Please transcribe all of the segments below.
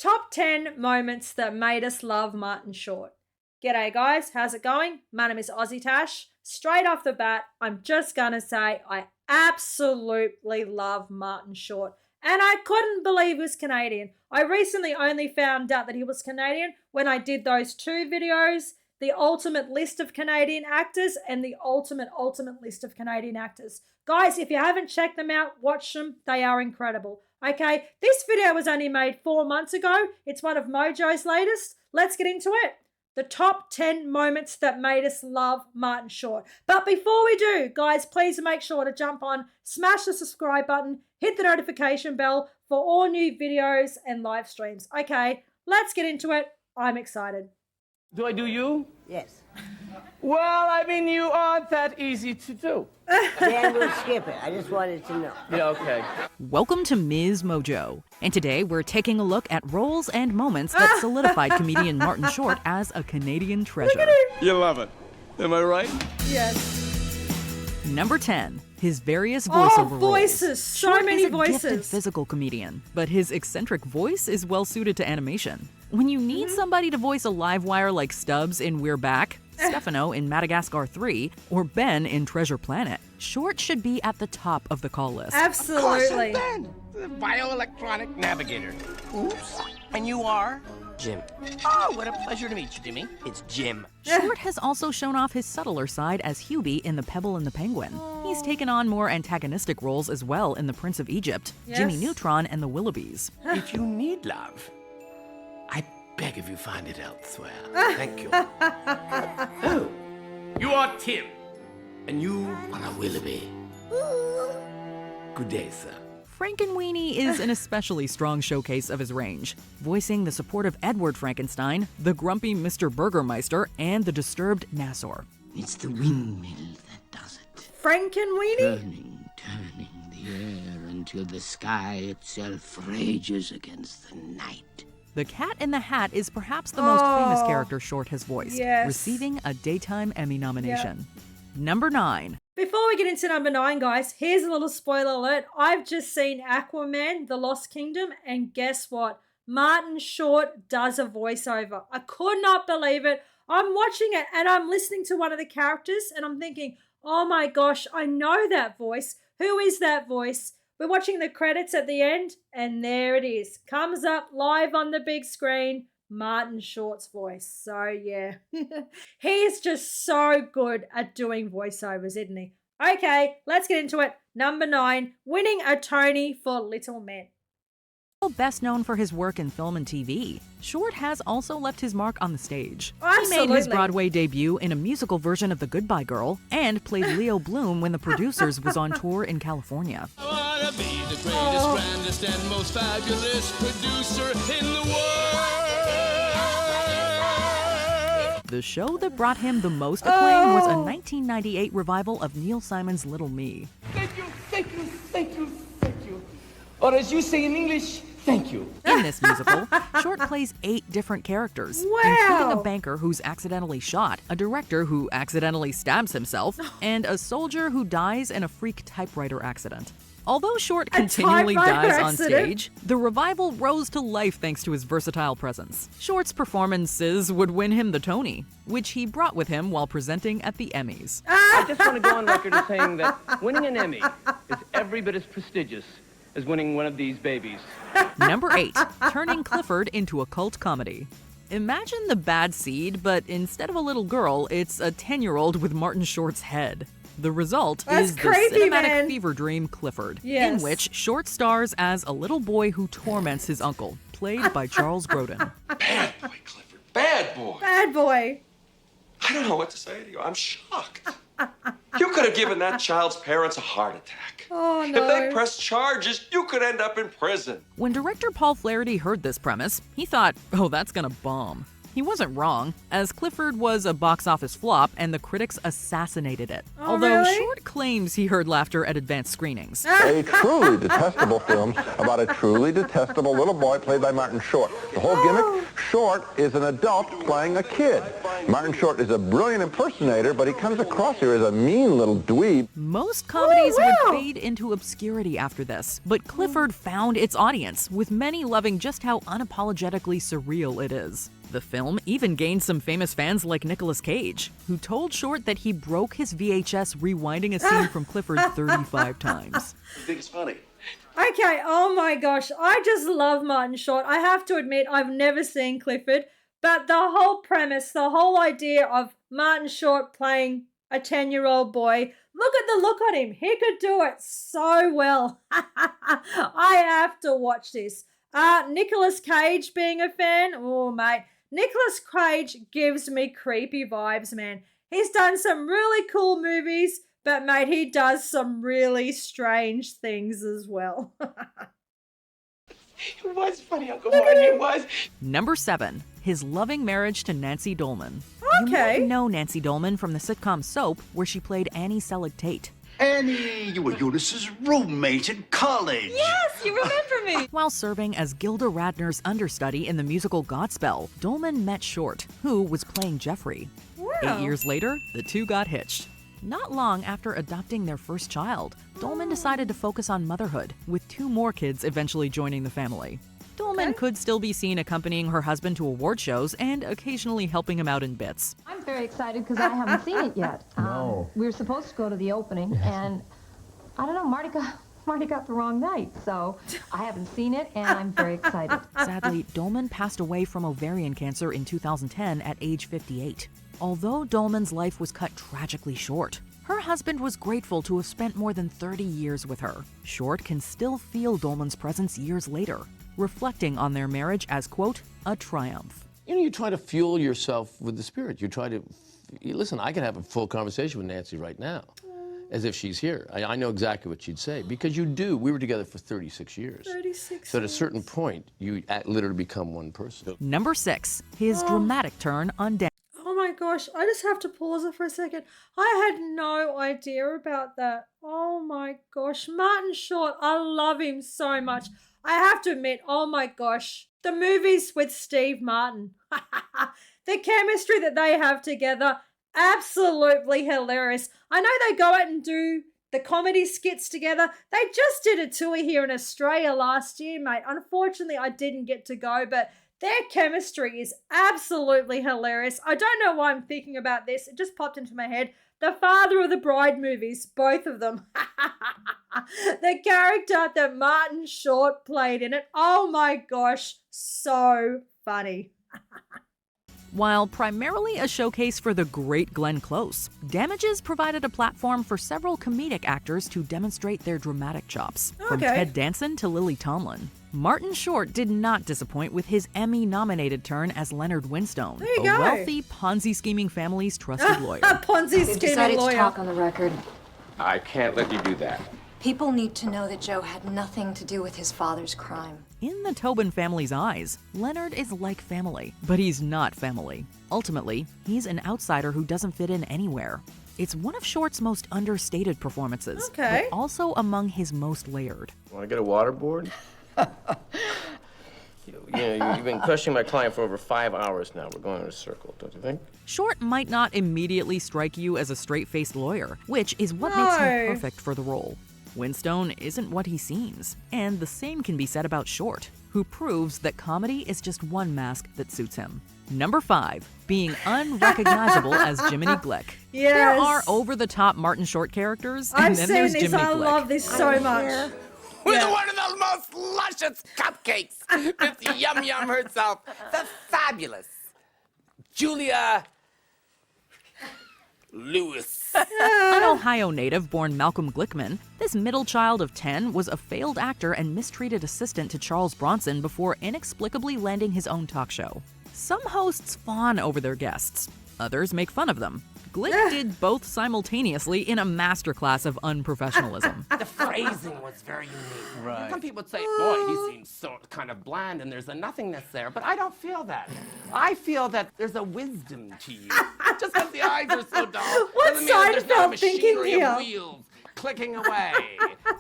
Top 10 moments that made us love Martin Short. G'day guys, how's it going? My name is AussieTash. Straight off the bat, I'm just going to say I absolutely love Martin Short. And I couldn't believe he was Canadian. I recently only found out that he was Canadian when I did those two videos, the ultimate list of Canadian actors and the ultimate list of Canadian actors. Guys, if you haven't checked them out, watch them. They are incredible. Okay, this video was only made 4 months ago. It's one of Mojo's latest. Let's get into it. The top 10 moments that made us love Martin Short. But before we do, guys, please make sure to jump on, smash the subscribe button, hit the notification bell for all new videos and live streams. Okay, let's get into it. I'm excited. Do I do you? Yes. Well, I mean, you aren't that easy to do. Dan will skip it. I just wanted to know. Yeah, okay. Welcome to Ms. Mojo. And today we're taking a look at roles and moments that solidified comedian Martin Short as a Canadian treasure. Look at him. You love it. Am I right? Yes. Number 10. His various voiceover voices. roles. So Short many is a voices. gifted physical comedian, but his eccentric voice is well suited to animation. When you need somebody to voice a live wire like Stubbs in We're Back, Stefano in Madagascar 3, or Ben in Treasure Planet, Short should be at the top of the call list. Absolutely. Of course, I'm Ben, the bioelectronic navigator. Oops. And you are? Jim. Oh, what a pleasure to meet you, Jimmy. It's Jim. Short has also shown off his subtler side as Hubie in The Pebble and the Penguin. He's taken on more antagonistic roles as well in The Prince of Egypt, Jimmy Yes. Neutron, and The Willoughbys. If you need love, I beg of you find it elsewhere. Thank you. Oh, you are Tim. And you are a Willoughby. Good day, sir. Frankenweenie is an especially strong showcase of his range, voicing the supportive Edward Frankenstein, the grumpy Mr. Burgermeister, and the disturbed Nassor. It's the windmill that does it. Frankenweenie? Turning the air until the sky itself rages against the night. The Cat in the Hat is perhaps the most famous character Short has voiced, Yes. receiving a Daytime Emmy nomination. Number 9. Before we get into number 9, guys, here's a little spoiler alert. I've just seen Aquaman, The Lost Kingdom, and guess what? Martin Short does a voiceover. I could not believe it. I'm watching it and I'm listening to one of the characters and I'm thinking, oh my gosh, I know that voice. Who is that voice? We're watching the credits at the end and there it is. Comes up live on the big screen. Martin Short's voice. So yeah, he's just so good at doing voiceovers, isn't he? Okay, let's get into it. Number 9, winning a Tony for Little Men. Best known for his work in film and TV, Short has also left his mark on the stage. He Absolutely. made his Broadway debut in a musical version of The Goodbye Girl and played Leo Bloom when The Producers was on tour in California. I wanna be the greatest, grandest, and most fabulous producer in the world. The show that brought him the most acclaim was a 1998 revival of Neil Simon's Little Me. Thank you, thank you, thank you, thank you. Or as you say in English, thank you. In this musical, Short plays 8 different characters, including a banker who's accidentally shot, a director who accidentally stabs himself, and a soldier who dies in a freak typewriter accident. Although Short continually typewriter dies on accident? stage, the revival rose to life thanks to his versatile presence. Short's performances would win him the Tony, which he brought with him while presenting at the Emmys. I just want to go on record as saying that winning an Emmy is every bit as prestigious as winning one of these babies. Number 8, turning Clifford into a cult comedy. Imagine The Bad Seed, but instead of a little girl, it's a 10-year-old with Martin Short's head. The result That's is creepy, the cinematic man. fever dream Clifford, Yes. in which Short stars as a little boy who torments his uncle, played by Charles Grodin. Bad boy, Clifford. Bad boy. Bad boy. I don't know what to say to you. I'm shocked. You could have given that child's parents a heart attack. Oh, If no. they pressed charges, you could end up in prison. When director Paul Flaherty heard this premise, he thought, oh, that's gonna bomb. He wasn't wrong, as Clifford was a box office flop and the critics assassinated it. Oh, Although really? Short claims he heard laughter at advanced screenings. A truly detestable film about a truly detestable little boy played by Martin Short. The whole gimmick, Short is an adult playing a kid. Martin Short is a brilliant impersonator, but he comes across here as a mean little dweeb. Most comedies wow. would fade into obscurity after this, but Clifford found its audience, with many loving just how unapologetically surreal it is. The film even gained some famous fans like Nicolas Cage, who told Short that he broke his VHS rewinding a scene from Clifford 35 times. You think it's funny? Okay, oh my gosh, I just love Martin Short. I have to admit, I've never seen Clifford, but the whole premise, the whole idea of Martin Short playing a 10-year-old boy, look at the look on him. He could do it so well. I have to watch this. Nicolas Cage being a fan, oh mate. Nicolas Cage gives me creepy vibes, man. He's done some really cool movies, but mate, he does some really strange things as well. It was funny, Uncle Marty, it was. Number 7, his loving marriage to Nancy Dolman. Okay. You might know Nancy Dolman from the sitcom Soap, where she played Annie Selig-Tate. Annie, you were Eunice's roommate in college. Yes, you remember me. While serving as Gilda Radner's understudy in the musical Godspell, Dolman met Short, who was playing Jeffrey. Wow. 8 years later, the two got hitched. Not long after adopting their first child, Dolman decided to focus on motherhood, with 2 more kids eventually joining the family. Dolman could still be seen accompanying her husband to award shows and occasionally helping him out in bits. I'm very excited because I haven't seen it yet. No. We were supposed to go to the opening, and I don't know, Marty got the wrong night, so I haven't seen it, and I'm very excited. Sadly, Dolman passed away from ovarian cancer in 2010 at age 58. Although Dolman's life was cut tragically short, her husband was grateful to have spent more than 30 years with her. Short can still feel Dolman's presence years later, reflecting on their marriage as, quote, a triumph. You know, you try to fuel yourself with the spirit. You try to, listen, I can have a full conversation with Nancy right now, as if she's here. I know exactly what she'd say, because you do. We were together for 36 years. 36 So at a certain point, you literally become one person. Number 6, his dramatic turn on Dan. Oh my gosh, I just have to pause it for a second. I had no idea about that. Oh my gosh, Martin Short, I love him so much. I have to admit, oh my gosh, the movies with Steve Martin, the chemistry that they have together, absolutely hilarious. I know they go out and do the comedy skits together. They just did a tour here in Australia last year, mate. Unfortunately, I didn't get to go, but their chemistry is absolutely hilarious. I don't know why I'm thinking about this. It just popped into my head. The Father of the Bride movies, both of them. The character that Martin Short played in it. Oh my gosh, so funny. While primarily a showcase for the great Glenn Close, Damages provided a platform for several comedic actors to demonstrate their dramatic chops. From Ted Danson to Lily Tomlin. Martin Short did not disappoint with his Emmy-nominated turn as Leonard Winstone, There you a go. wealthy Ponzi-scheming family's trusted lawyer. Ponzi scheming Decided lawyer. to talk on the record. I can't let you do that. People need to know that Joe had nothing to do with his father's crime. In the Tobin family's eyes, Leonard is like family, but he's not family. Ultimately, he's an outsider who doesn't fit in anywhere. It's one of Short's most understated performances, but also among his most layered. Want to get a waterboard? You've been questioning my client for over 5 hours now. We're going in a circle, don't you think? Short might not immediately strike you as a straight-faced lawyer, which is what makes him perfect for the role. Winstone isn't what he seems, and the same can be said about Short, who proves that comedy is just one mask that suits him. Number 5, being unrecognizable as Jiminy Glick. Yes. There are over-the-top Martin Short characters, and I've then seen there's this. Jiminy I Glick. love this so much. With one of the most luscious cupcakes, Miss Yum Yum herself, the fabulous Julia Lewis. An Ohio native born Malcolm Glickman, this middle child of 10 was a failed actor and mistreated assistant to Charles Bronson before inexplicably landing his own talk show. Some hosts fawn over their guests. Others make fun of them. Glick did both simultaneously in a masterclass of unprofessionalism. The phrasing was very unique. Right. Some people would say, boy, he seems so kind of bland and there's a nothingness there, but I don't feel that. I feel that there's a wisdom to you. Just because the eyes are so dull, What's doesn't mean that there's not a Seinfeld thinking machinery here? of wheels clicking away.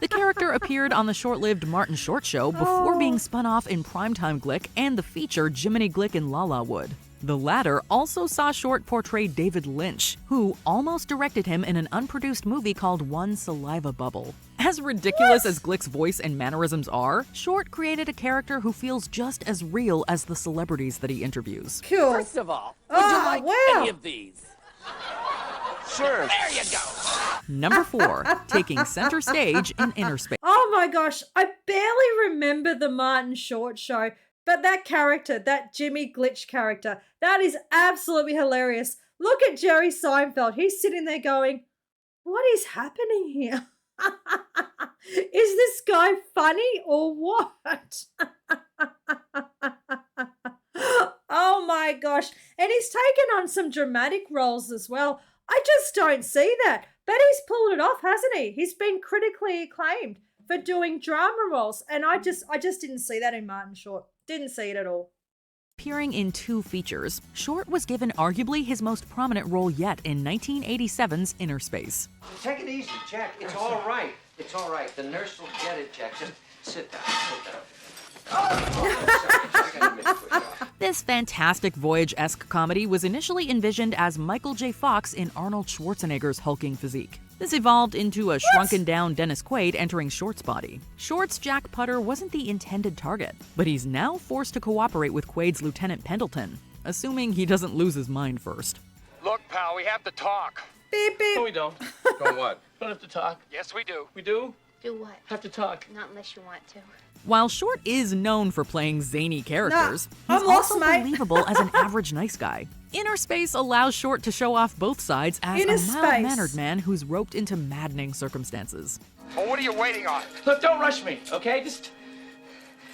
The character appeared on the short-lived Martin Short show before being spun off in Primetime Glick and the feature Jiminy Glick in La-La Wood. The latter also saw Short portray David Lynch, who almost directed him in an unproduced movie called One Saliva Bubble. As ridiculous as Glick's voice and mannerisms are, Short created a character who feels just as real as the celebrities that he interviews. Cool. First of all, would you like any of these? Sure. There you go. Number 4, taking center stage in Inner Space. Oh my gosh, I barely remember the Martin Short show, but that character, that Jimmy Glitch character, that is absolutely hilarious. Look at Jerry Seinfeld. He's sitting there going, what is happening here? Is this guy funny or what? Oh my gosh. And he's taken on some dramatic roles as well. I just don't see that. But he's pulled it off, hasn't he? He's been critically acclaimed for doing drama roles. And I just didn't see that in Martin Short. Didn't see it at all. Appearing in 2 features, Short was given arguably his most prominent role yet in 1987's Inner Space. Take it easy, Jack. It's all right. It's all right. The nurse will get it, Jack. Just sit down. Sit down. This fantastic voyage-esque comedy was initially envisioned as Michael J. Fox in Arnold Schwarzenegger's hulking physique. This evolved into a shrunken-down Dennis Quaid entering Short's body. Short's Jack Putter wasn't the intended target, but he's now forced to cooperate with Quaid's Lieutenant Pendleton, assuming he doesn't lose his mind first. Look, pal, we have to talk. Beep, beep. No, we don't. Go what? Don't have to talk. Yes, we do. We do? Do what? Have to talk. Not unless you want to. While Short is known for playing zany characters, Nah, he's I'm lost, also mate. believable as an average nice guy. Inner Space allows Short to show off both sides as Inner a Space. mild-mannered man who's roped into maddening circumstances. Well, what are you waiting on? Look, don't rush me, okay? Just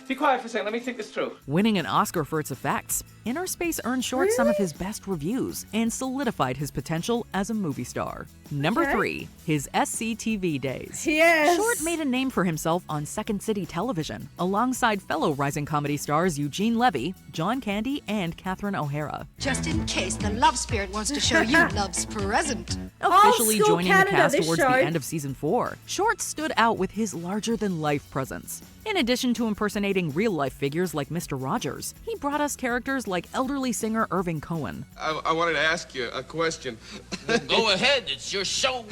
be quiet for a second. Let me think this through. Winning an Oscar for its effects, Inner Space earned Short some of his best reviews and solidified his potential as a movie star. Number 3, his SCTV days. Yes. Short made a name for himself on Second City Television, alongside fellow rising comedy stars Eugene Levy, John Candy, and Catherine O'Hara. Just in case the love spirit wants to show you love's present. Officially Old school joining Canada, the cast this towards show. the end of season 4, Short stood out with his larger-than-life presence. In addition to impersonating real-life figures like Mr. Rogers, he brought us characters like elderly singer Irving Cohen. I wanted to ask you a question. Go ahead, it's your show.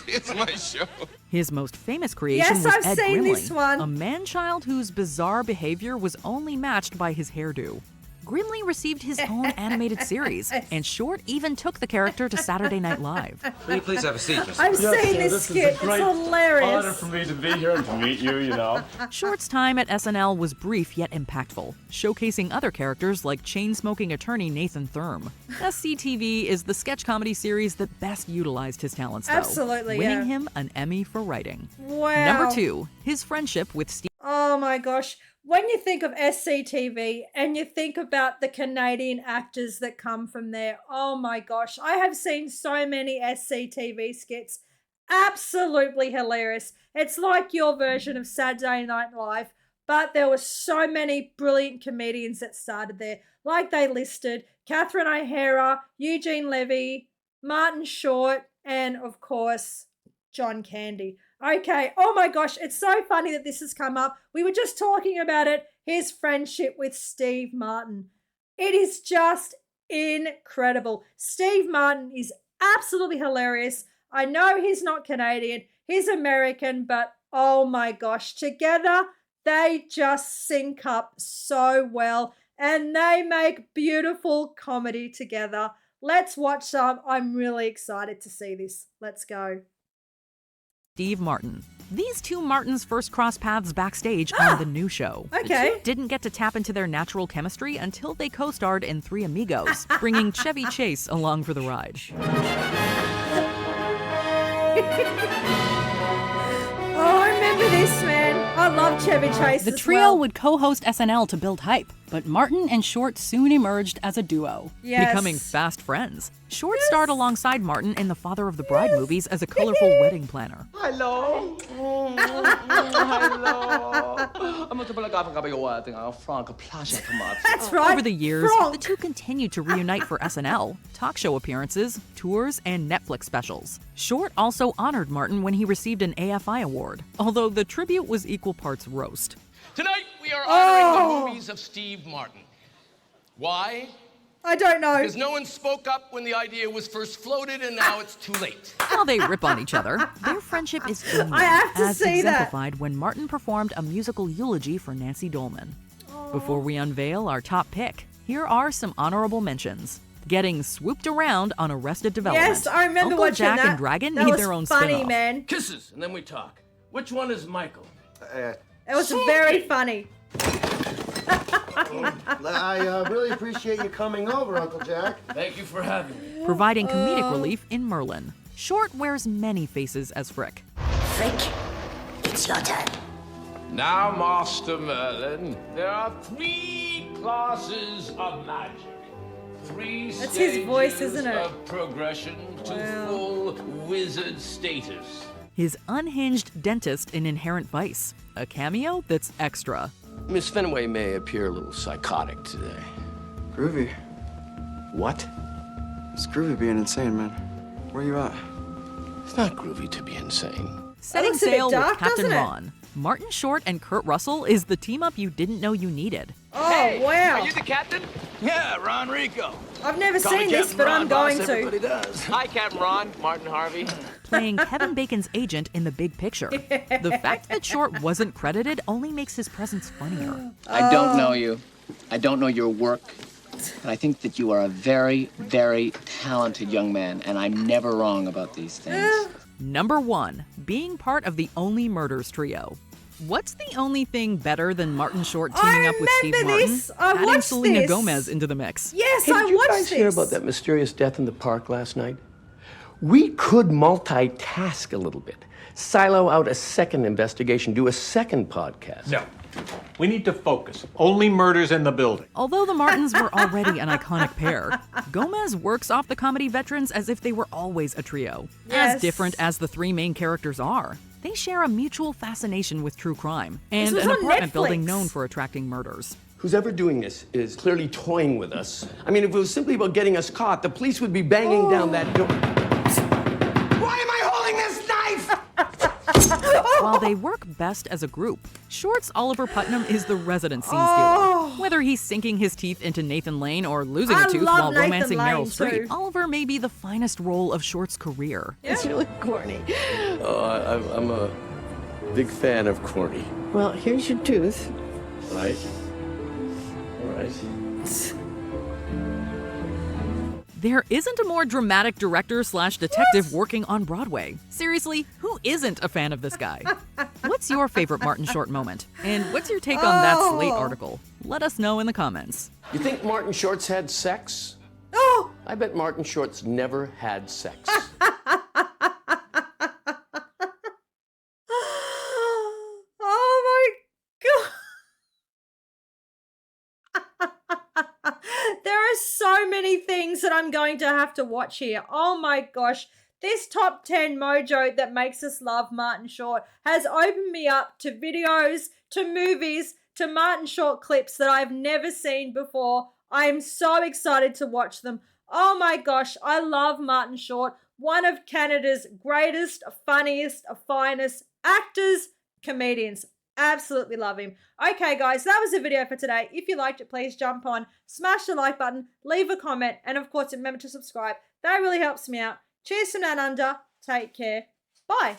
It's my show. His most famous creation Yes, was I've Ed seen Grimley, this one. a man-child whose bizarre behavior was only matched by his hairdo. Grimley received his own animated series, and Short even took the character to Saturday Night Live. Will you please have a seat, Mr. I've seen this skit. It's hilarious. honor for me to be here and to meet you, you know. Short's time at SNL was brief yet impactful, showcasing other characters like chain-smoking attorney Nathan Thurm. SCTV is the sketch comedy series that best utilized his talents, though, Absolutely, winning yeah. him an Emmy for writing. Wow. Number 2, his friendship with Steve. Oh my gosh. When you think of SCTV and you think about the Canadian actors that come from there, oh my gosh, I have seen so many SCTV skits. Absolutely hilarious. It's like your version of Saturday Night Live, but there were so many brilliant comedians that started there. Like they listed Catherine O'Hara, Eugene Levy, Martin Short, and of course, John Candy. Okay, oh my gosh, it's so funny that this has come up. We were just talking about it, his friendship with Steve Martin. It is just incredible. Steve Martin is absolutely hilarious. I know he's not Canadian, he's American, but oh my gosh, together they just sync up so well and they make beautiful comedy together. Let's watch some. I'm really excited to see this. Let's go. Steve Martin. These two Martins first crossed paths backstage on the new show. Okay. The two didn't get to tap into their natural chemistry until they co-starred in Three Amigos, bringing Chevy Chase along for the ride. Oh, I remember this, man. I love Chevy Chase The as trio well. would co-host SNL to build hype, But Martin and Short soon emerged as a duo, becoming fast friends. Short starred alongside Martin in the Father of the Bride movies as a colorful wedding planner. Hello. That's right. Over the years, Frank. the two continued to reunite for SNL, talk show appearances, tours, and Netflix specials. Short also honored Martin when he received an AFI award, although the tribute was equal parts roast. Tonight, we are honoring the movies of Steve Martin. Why? I don't know. Because no one spoke up when the idea was first floated, and now it's too late. While they rip on each other, their friendship is genuine, I have to as see that. exemplified when Martin performed a musical eulogy for Nancy Dolman. Before we unveil our top pick, here are some honorable mentions. Getting swooped around on Arrested Development. Yes, I remember Uncle watching Jack that. and Dragon That need was their own funny, spin-off. man. Kisses, and then we talk. Which one is Michael? It was very funny. I really appreciate you coming over, Uncle Jack. Thank you for having me. Providing comedic relief in Merlin. Short wears many faces as Frick. Frick, it's your turn. Now, Master Merlin, there are 3 classes of magic. 3 That's stages his voice, isn't it? of progression to full wizard status. His unhinged dentist in Inherent Vice. A cameo that's extra. Miss Fenway may appear a little psychotic today. Groovy. What? It's groovy being insane, man. Where you at? It's not groovy to be insane. Setting looks a bit sail dark, with Captain doesn't it? Ron. Martin Short and Kurt Russell is the team-up you didn't know you needed. Oh, wow. Are you the captain? Yeah, Ron Rico. I've never Call me seen this, Captain but Ron, I'm boss. going Everybody to. does. Hi, Captain Ron. Martin Harvey. Playing Kevin Bacon's agent in The Big Picture. The fact that Short wasn't credited only makes his presence funnier. I don't know you. I don't know your work. And I think that you are a very, very talented young man, and I'm never wrong about these things. Number 1, being part of the Only Murders trio. What's the only thing better than Martin Short teaming up with Steve Martin? This. I Adding watched Selena this. Gomez into the mix. Yes, Hey, I did you watched guys this. hear about that mysterious death in the park last night? We could multitask a little bit. Silo out a second investigation, do a second podcast. No. We need to focus. Only murders in the building. Although the Martins were already an iconic pair, Gomez works off the comedy veterans as if they were always a trio. Yes. As different as the 3 main characters are, they share a mutual fascination with true crime and was an on apartment Netflix. building known for attracting murders. Who's ever doing this is clearly toying with us. I mean, if it was simply about getting us caught, the police would be banging down that door. Why am I holding this knife? While they work best as a group, Short's Oliver Putnam is the resident scene Oh. stealer. Whether he's sinking his teeth into Nathan Lane or losing I a tooth love while Nathan romancing Lane, Meryl Streep, too. Oliver may be the finest role of Short's career. It's really corny. Oh, I'm a big fan of corny. Well, here's your tooth. Right? All right. There isn't a more dramatic director/detective working on Broadway. Seriously, who isn't a fan of this guy? What's your favorite Martin Short moment? And what's your take on that Slate article? Let us know in the comments. You think Martin Short's had sex? Oh, I bet Martin Short's never had sex. oh my God. There are so many things that I'm going to have to watch here. Oh my gosh. This top 10 mojo that makes us love Martin Short has opened me up to videos, to movies, to Martin Short clips that I've never seen before. I am so excited to watch them. Oh my gosh, I love Martin Short, one of Canada's greatest, funniest, finest actors, comedians. Absolutely love him. Okay, guys, that was the video for today. If you liked it, please jump on, smash the like button, leave a comment, and of course, remember to subscribe. That really helps me out. Cheers from down under. Take care. Bye.